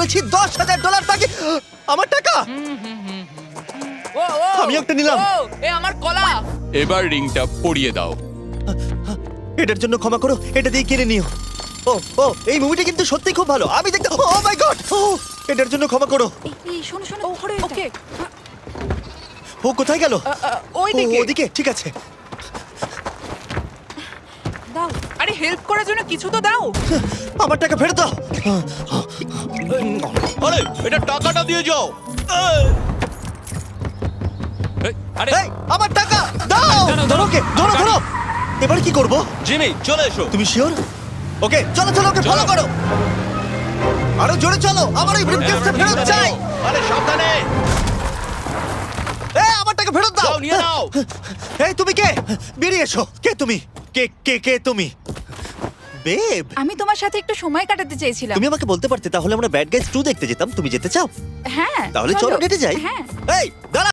বলেছি $10,000 বাকি। আমার টাকা। ও ও আমি একটা নিলাম। ও এ আমার কলা। এবার রিংটা পরিয়ে দাও। এটার জন্য ক্ষমা করো, এটা দিয়ে কিনে নিও। ও ও এই মুভিটা কিন্তু সত্যি খুব ভালো, আমি দেখতে। ও মাই গড, এটার জন্য ক্ষমা করো। এই শোনো শোনো ওকে ও কোথায় গেল? ওই দিকে। ওদিকে, ঠিক আছে। দাও। আরে হেল্প করার জন্য কিছু তো দাও। আমার টাকা ফেরত দাও। আরে এটা টাকাটা দিয়ে যাও। আরে এই, আমার টাকা দাও। ধরো, ওকে, ধরো আমার ধরো। এবার কি করব? জিমি চলে এসো। তুমি শিওর? ওকে, চলো চলো, ওকে ফলো করো। আরো জোরে চলো, আমার এই ব্রিফকেসটা ফেরত চাই। আরে সাবধানে। এই, আমার টাকা ফেরত দাও। যাও নিয়ে নাও। এই, তুমি কে? বেরিয়ে এসো। কে তুমি? কে তুমি? বেব, আমি তোমার সাথে একটু সময় কাটাতে চেয়েছিলাম। তুমি আমাকে বলতে পারতে, তাহলে আমরা ব্যাড গাইজ 2 দেখতে যেতাম। তুমি যেতে চাও? হ্যাঁ তাহলে চলো ডেটে যাই। হ্যাঁ এই দাঁড়া।